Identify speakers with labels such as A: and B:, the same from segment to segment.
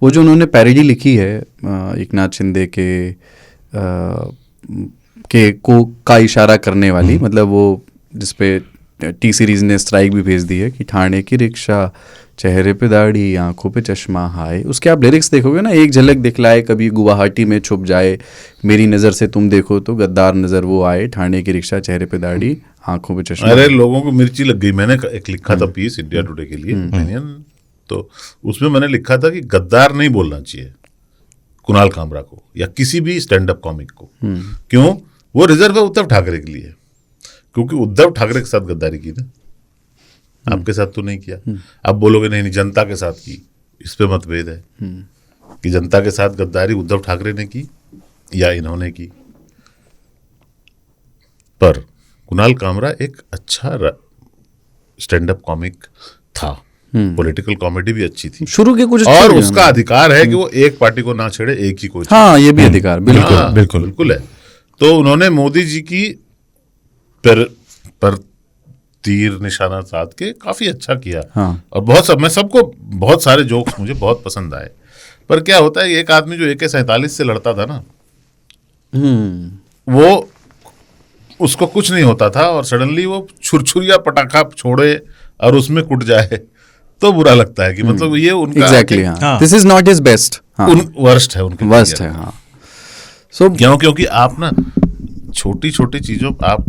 A: वो जो उन्होंने पैरोडी लिखी है एकनाथ शिंदे के का इशारा करने वाली, मतलब वो जिसपे टी सीरीज ने स्ट्राइक भी भेज दी है कि ठाणे की रिक्शा, चेहरे पे दाढ़ी, आंखों पे चश्मा, हाय। उसके आप लिरिक्स देखोगे ना, एक झलक दिखलाए कभी गुवाहाटी में छुप जाए, मेरी नज़र से तुम देखो तो गद्दार नज़र वो आए, ठाणे की रिक्शा, चेहरे पे दाढ़ी, आंखों पे चश्मा।
B: अरे लोगों को मिर्ची लग गई। मैंने एक लिखा था पीस इंडिया टुडे के लिए ओपिनियन, तो उसमें मैंने लिखा था कि गद्दार नहीं बोलना चाहिए कुणाल कामरा को या किसी भी स्टैंड अप कॉमिक को। क्यों? वो रिजर्व है उद्धव ठाकरे के लिए, क्योंकि उद्धव ठाकरे के साथ गद्दारी की ना, आपके साथ तो नहीं किया। आप बोलोगे नहीं जनता के साथ की, इस पे मतभेद है कि जनता के साथ गद्दारी उद्धव ठाकरे ने की या इन्होंने की। पर कुणाल कामरा एक अच्छा स्टैंड अप कॉमिक था, पॉलिटिकल कॉमेडी भी अच्छी थी
A: शुरू के कुछ,
B: और उसका अधिकार है कि वो एक पार्टी को ना छेड़े, एक ही को।
A: हाँ, ये भी अधिकार
B: बिल्कुल है। तो उन्होंने मोदी जी की पर तीर निशाना साध के काफी अच्छा किया।
A: हाँ।
B: और मैं सबको बहुत सारे जोक्स मुझे बहुत पसंद आए। पर क्या होता है, एक आदमी जो AK-47 से लड़ता था ना, वो उसको कुछ नहीं होता था और सडनली वो छुरछुरिया पटाखा छोड़े और उसमें कुट जाए तो बुरा लगता है कि मतलब ये उनका
A: exactly this is not his best,
B: worst है उनके,
A: वर्स्ट है। हाँ,
B: सो क्योंकि आप ना छोटी छोटी चीजों, आप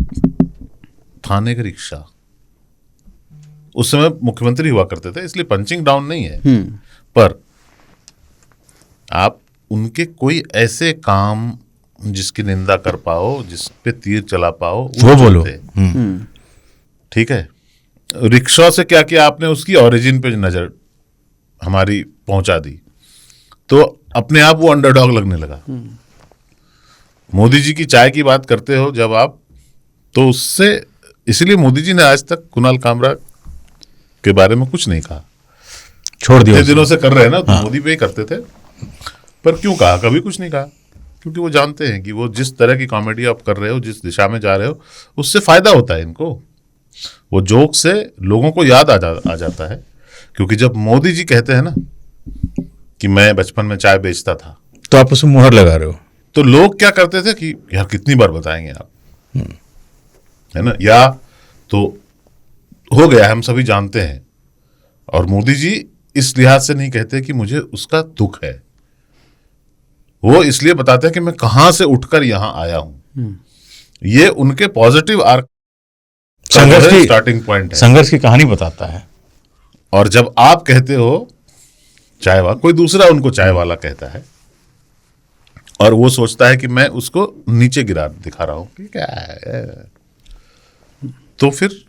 B: थाने की रिक्शा, उस समय मुख्यमंत्री हुआ करते थे इसलिए पंचिंग डाउन नहीं है, पर आप उनके कोई ऐसे काम जिसकी निंदा कर पाओ, जिस पे तीर चला पाओ,
C: वो बोलो।
B: ठीक है, रिक्शा से क्या किया आपने, उसकी ओरिजिन पे नजर हमारी पहुंचा दी, तो अपने आप वो अंडरडॉग लगने लगा। मोदी जी की चाय की बात करते हो जब आप, तो उससे, इसलिए मोदी जी ने आज तक कुणाल कामरा के बारे में कुछ नहीं कहा,
C: छोड़ दिया।
B: दिनों से कर रहे हैं ना, तो मोदी पे ही करते थे, पर क्यों कहा, कभी कुछ नहीं कहा, क्योंकि वो जानते हैं कि वो जिस तरह की कॉमेडी आप कर रहे हो, जिस दिशा में जा रहे हो, उससे फायदा होता है इनको। वो जोक से लोगों को याद आ जाता है। क्योंकि जब मोदी जी कहते हैं ना कि मैं बचपन में चाय बेचता था,
C: तो आप उसमें मुहर लगा रहे हो,
B: तो लोग क्या करते थे कि यार कितनी बार बताएंगे आप, है ना, या तो हो गया, हम सभी जानते हैं। और मोदी जी इस लिहाज से नहीं कहते कि मुझे उसका दुख है, वो इसलिए बताते हैं कि मैं कहां से उठकर यहां आया हूं। ये उनके पॉजिटिव आर्क,
C: संघर्ष की
B: स्टार्टिंग पॉइंट है,
C: संघर्ष की कहानी बताता है।
B: और जब आप कहते हो चाय वाला, कोई दूसरा उनको चाय वाला कहता है और वो सोचता है कि मैं उसको नीचे दिखा रहा हूं कि क्या है, तो फिर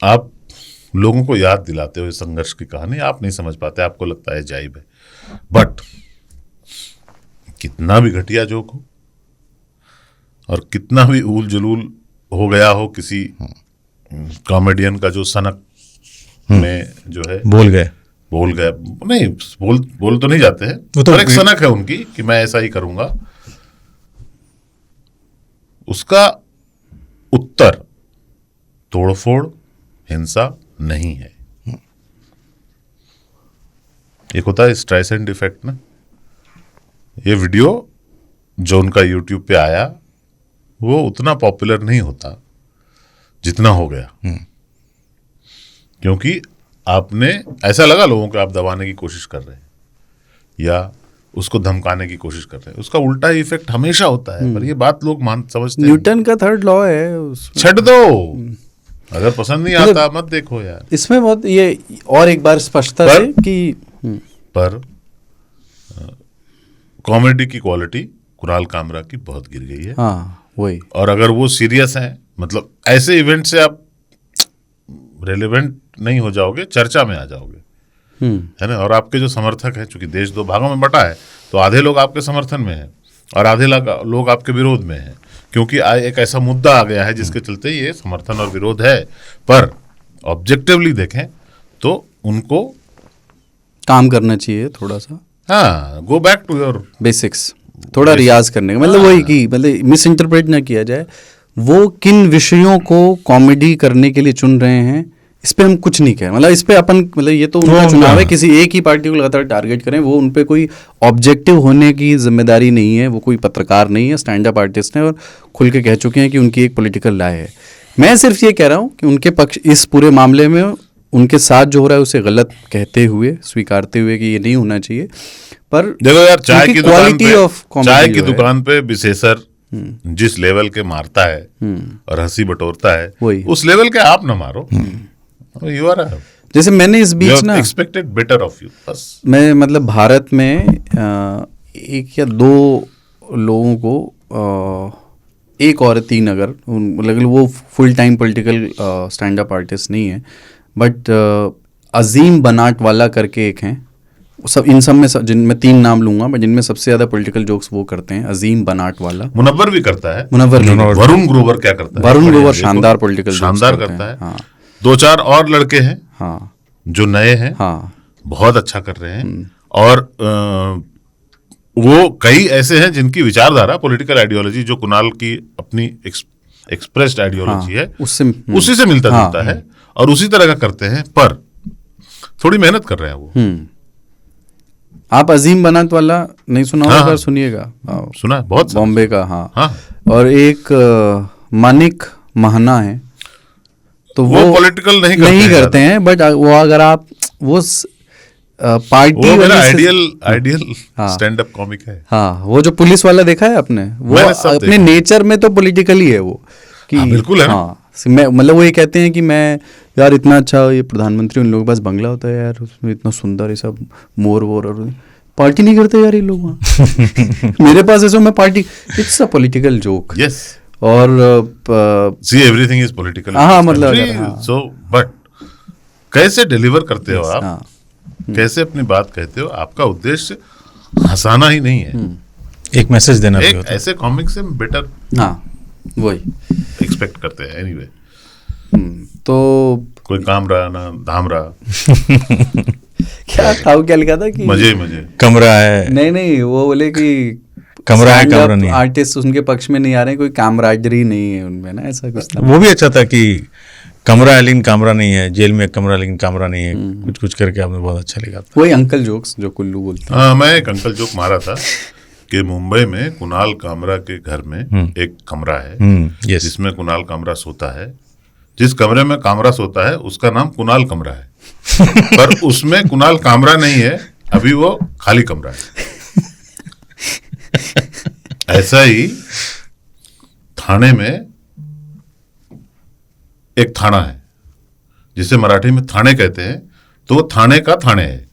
B: आप लोगों को याद दिलाते हो संघर्ष की कहानी, आप नहीं समझ पाते, आपको लगता है जाइब है। बट कितना भी घटिया जोक हो और कितना भी ऊल जुलूल हो गया हो किसी कॉमेडियन का, जो सनक में जो है
C: बोल गए
B: नहीं, बोल तो नहीं जाते हैं, तो एक सनक है उनकी कि मैं ऐसा ही करूंगा, उसका उत्तर तोड़फोड़, हिंसा नहीं है। एक होता है स्ट्राइसेंड इफेक्ट ना, ये वीडियो जो उनका यूट्यूब पे आया वो उतना पॉपुलर नहीं होता जितना हो गया, क्योंकि आपने, ऐसा लगा लोगों को आप दबाने की कोशिश कर रहे हैं या उसको धमकाने की कोशिश कर रहे हैं, उसका उल्टा इफेक्ट हमेशा होता है। पर ये बात लोग समझते हैं,
A: न्यूटन का थर्ड लॉ है,
B: छੱड दो, अगर पसंद नहीं आता मत देखो यार।
A: इसमें बहुत ये और एक बार स्पष्टता है कि
B: पर कॉमेडी की क्वालिटी कुणाल कामरा की बहुत गिर गई है।
A: हाँ, वही।
B: और अगर वो सीरियस हैं, मतलब ऐसे इवेंट से आप रेलेवेंट नहीं हो जाओगे, चर्चा में आ जाओगे, है ना। और आपके जो समर्थक हैं, चूंकि देश दो भागों में बटा है, तो आधे लोग आपके समर्थन में हैं और आधे लोग आपके विरोध में हैं, क्योंकि एक ऐसा मुद्दा आ गया है जिसके चलते ये समर्थन और विरोध है। पर ऑब्जेक्टिवली देखें तो उनको
A: काम करना चाहिए थोड़ा सा,
B: हाँ, go back to your
A: basics, थोड़ा रियाज करने का मतलब वही कि मतलब मिस इंटरप्रेट ना किया जाए, वो किन विषयों को कॉमेडी करने के लिए चुन रहे हैं इस पे हम कुछ नहीं कह, मतलब इस पे अपन, मतलब ये तो उनका चुनाव है, किसी एक ही पार्टी को लगातार टारगेट करें, वो उन पे कोई ऑब्जेक्टिव होने की जिम्मेदारी नहीं है, वो कोई पत्रकार नहीं है, स्टैंड अप आर्टिस्ट हैं और खुल के कह चुके हैं कि उनकी एक पॉलिटिकल राय है। मैं सिर्फ ये कह रहा हूँ कि उनके पक्ष इस पूरे मामले में उनके साथ जो हो रहा है उसे गलत कहते हुए, स्वीकारते हुए कि ये नहीं होना चाहिए। पर
B: देखो यार, चाय
A: क्वालिटी
B: की दुकान पे विशेषर जिस लेवल के मारता है और हंसी बटोरता है, उस लेवल के आप ना मारो। यू आर,
A: जैसे मैंने इस बीच ना
B: एक्सपेक्टेड बेटर ऑफ यू, बस।
A: मैं मतलब भारत में एक या दो लोगों को, एक और 3 अगर, मतलब वो full time political stand up artist नहीं है, बट अजीम बनाट वाला करके एक हैं, सब इन सब में जिनमें 3 नाम लूंगा, बट जिनमें सबसे ज्यादा पॉलिटिकल जोक्स वो करते हैं, अजीम बनाट वाला।
B: मुनव्वर भी करता है,
A: वरुण
B: ग्रोवर क्या करता है,
A: वरुण ग्रोवर शानदार पॉलिटिकल
B: शानदार करता है। हाँ। 2-4 और लड़के हैं, हाँ, जो नए हैं, हाँ, बहुत अच्छा कर रहे हैं। और वो कई ऐसे हैं जिनकी विचारधारा, पॉलिटिकल आइडियोलॉजी जो कुणाल की अपनी एक्सप्रेस्ड आइडियोलॉजी है, उसी से मिलता जुलता है और उसी तरह का करते हैं, पर थोड़ी मेहनत कर रहे हैं वो।
A: आप अजीम बनाट वाला नहीं सुना होगा? हाँ, सुनिएगा।
B: सुना है, बहुत
A: बॉम्बे का। हाँ,
B: हाँ।
A: और एक मानिक महना है, तो वो
B: पॉलिटिकल
A: नहीं करते हैं, बट वो अगर आप वो पार्टी,
B: वो मेरा आइडियल स्टैंड अप कॉमिक है।
A: हाँ, वो जो पुलिस वाला देखा है आपने, वो अपने नेचर में तो पॉलिटिकल ही है वो, कि
B: हाँ, बिल्कुल है।
A: हाँ, मैं मतलब वो ये कहते हैं कि मैं यार इतना अच्छा ये प्रधानमंत्री, उन लोगों के पास बंगला होता है यार, उसमें इतना सुंदर ये सब मोर वोर, और पार्टी नहीं करते यार ये लोग वहाँ। मेरे पास ऐसा, मैं party, it's a political joke.
B: Yes.
A: और
B: सी एवरीथिंग इज पॉलिटिकल।
A: हाँ, मतलब
B: सो बट कैसे डिलीवर करते हो आप, कैसे अपनी बात कहते हो, आपका उद्देश्य हंसाना ही नहीं है,
C: एक मैसेज देना भी होता है।
B: ऐसे कॉमिक से बेटर,
A: हाँ, वही
B: एक्सपेक्ट करते हैं। एनीवे,
A: तो
B: कोई काम रहा ना धाम रहा।
A: क्या लिखा था कि
B: मजे
C: कमरा है,
A: नहीं, वो बोले कि
C: कमरा है, कमरा नहीं।
A: आर्टिस्ट उनके पक्ष में नहीं आ रहे, कोई कामराजरी नहीं है उनमें ना, ऐसा कुछ था।
C: वो भी अच्छा था कि कमरा है लेकिन कमरा नहीं है, जेल में कमरा लेकिन कमरा नहीं है, कुछ करके आपने बहुत अच्छा लिखा था।
A: वही अंकल जोक्स जो कुल्लू बोलते हैं।
B: हाँ, मैं एक अंकल जोक मारा था कि मुंबई में कुणाल कामरा के घर में एक कमरा है, जिसमें कुणाल कामरा सोता है। जिस कमरे में कामरा सोता है उसका नाम कुणाल कमरा है, पर उसमें कुणाल कामरा नहीं है, अभी वो खाली कमरा है। ऐसा ही थाने में एक थाना है, जिसे मराठी में थाने कहते हैं, तो वो थाने का थाने है।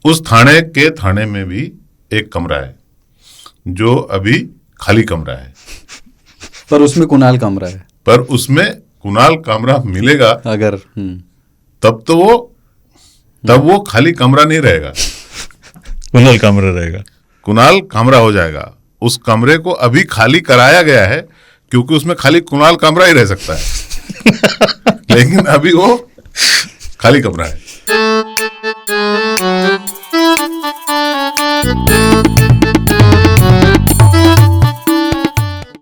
B: उस थाने के थाने में भी एक कमरा है जो अभी खाली कमरा है,
A: पर उसमें कुणाल कमरा है।
B: पर उसमें कुणाल कमरा मिलेगा
A: अगर
B: तब वो खाली कमरा नहीं रहेगा,
C: कुणाल कमरा रहेगा,
B: कुणाल कमरा हो जाएगा। उस कमरे को अभी खाली कराया गया है क्योंकि उसमें खाली कुणाल कमरा ही रह सकता है। लेकिन अभी वो खाली कमरा है।